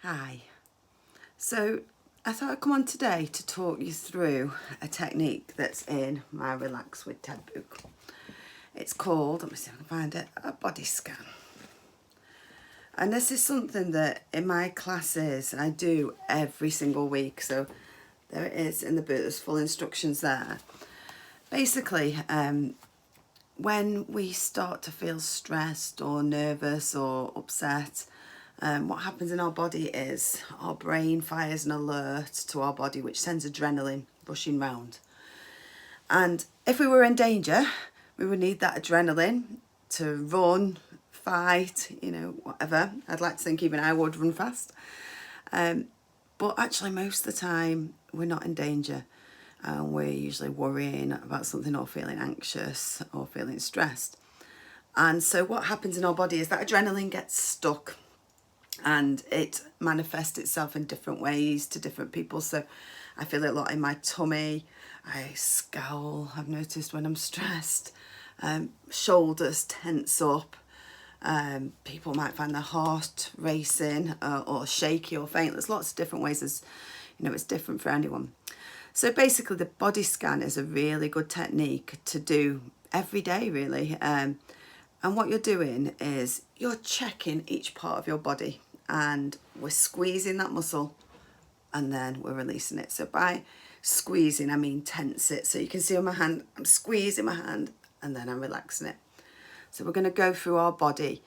Hi. So I thought I'd come on today to talk you through a technique that's in my Relax with Ted book. It's called, let me see if I can find it, a body scan. And this is something that in my classes I do every single week. So there it is in the book, there's full instructions there. Basically, when we start to feel stressed or nervous or upset, what happens in our body is our brain fires an alert to our body which sends adrenaline rushing round. And if we were in danger, we would need that adrenaline to run, fight, whatever. I'd like to think even I would run fast. But actually most of the time we're not in danger. And we're usually worrying about something or feeling anxious or feeling stressed. And so what happens in our body is that adrenaline gets stuck. And it manifests itself in different ways to different people. So I feel it a lot in my tummy. I scowl, I've noticed when I'm stressed. Shoulders tense up. People might find their heart racing or shaky or faint. There's lots of different ways. It's different for anyone. So basically the body scan is a really good technique to do every day, really. And what you're doing is you're checking each part of your body and we're squeezing that muscle and then we're releasing it. So by squeezing, I mean tense it. So you can see on my hand, I'm squeezing my hand and then I'm relaxing it. So we're going to go through our body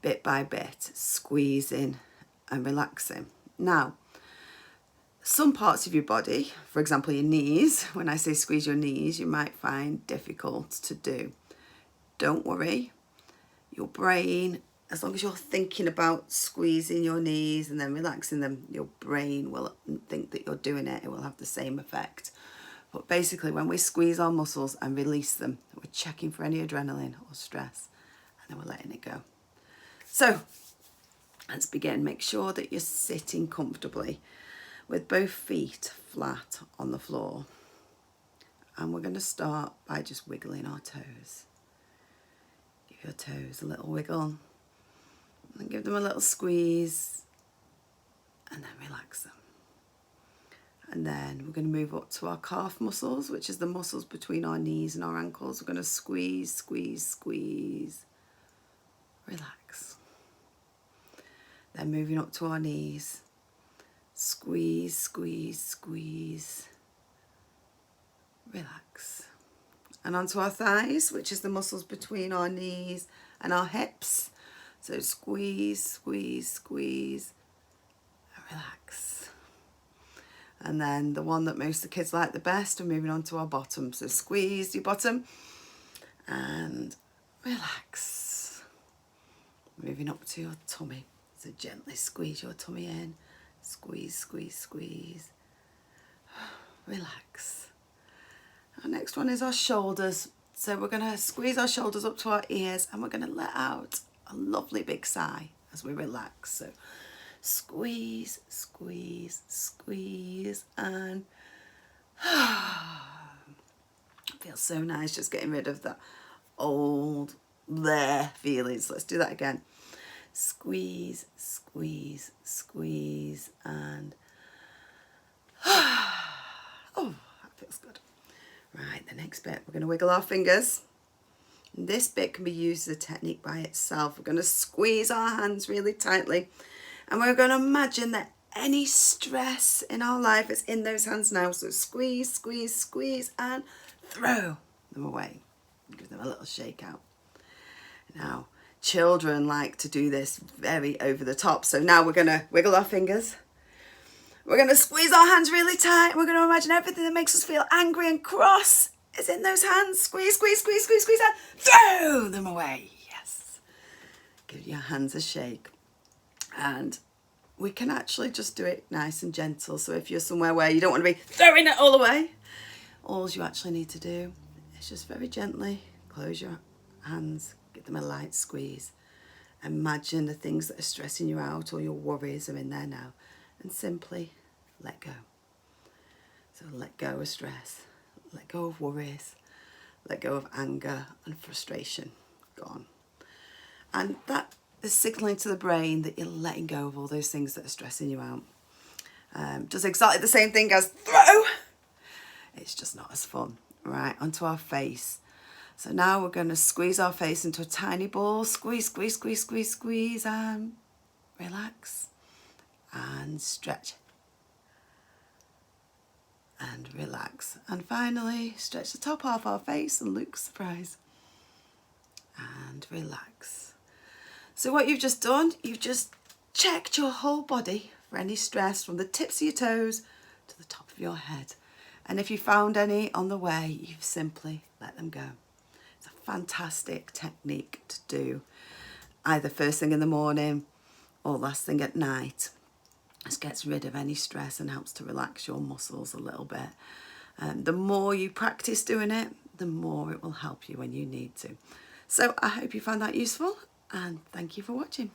bit by bit, squeezing and relaxing. Now, some parts of your body, for example your knees, when I say squeeze your knees, you might find difficult to do. Don't worry. Your brain, as long as you're thinking about squeezing your knees and then relaxing them, your brain will think that you're doing it. It will have the same effect. But basically, when we squeeze our muscles and release them, we're checking for any adrenaline or stress, and then we're letting it go. So let's begin. Make sure that you're sitting comfortably with both feet flat on the floor. And we're going to start by just wiggling our toes. Give your toes a little wiggle and give them a little squeeze and then relax them. And then we're going to move up to our calf muscles, which is the muscles between our knees and our ankles. We're going to squeeze, squeeze, squeeze, relax. Then moving up to our knees, squeeze, squeeze, squeeze, relax. And onto our thighs, which is the muscles between our knees and our hips. So squeeze, squeeze, squeeze, and relax. And then the one that most of the kids like the best, we're moving on to our bottom. So squeeze your bottom and relax. Moving up to your tummy. So gently squeeze your tummy in. Squeeze, squeeze, squeeze. Relax. Our next one is our shoulders. So we're going to squeeze our shoulders up to our ears and we're going to let out a lovely big sigh as we relax. So squeeze, squeeze, squeeze, and it feels so nice just getting rid of that old there feelings. Let's do that again. Squeeze, squeeze, squeeze, and oh, that feels good. Right, the next bit, we're going to wiggle our fingers. This bit can be used as a technique by itself. We're going to squeeze our hands really tightly and we're going to imagine that any stress in our life is in those hands now. So squeeze, squeeze, squeeze and throw them away. Give them a little shake out. Now, children like to do this very over the top. So now we're going to wiggle our fingers. We're going to squeeze our hands really tight. We're going to imagine everything that makes us feel angry and cross is in those hands. Squeeze, squeeze, squeeze, squeeze, squeeze, and throw them away. Yes. Give your hands a shake. And we can actually just do it nice and gentle. So if you're somewhere where you don't want to be throwing it all away, all you actually need to do is just very gently close your hands, give them a light squeeze. Imagine the things that are stressing you out or your worries are in there now. And simply let go. So let go of stress, let go of worries, let go of anger and frustration. Gone. And that signalling to the brain that you're letting go of all those things that are stressing you out. Does exactly the same thing as throw. It's just not as fun. Right, onto our face. So now we're going to squeeze our face into a tiny ball. Squeeze, squeeze, squeeze, squeeze, squeeze, and relax. And stretch. And relax. And finally, stretch the top half of our face and look surprised. And relax. So what you've just done, you've just checked your whole body for any stress from the tips of your toes to the top of your head. And if you found any on the way, you've simply let them go. It's a fantastic technique to do either first thing in the morning or last thing at night. This gets rid of any stress and helps to relax your muscles a little bit. The more you practice doing it, the more it will help you when you need to. So I hope you found that useful, and thank you for watching.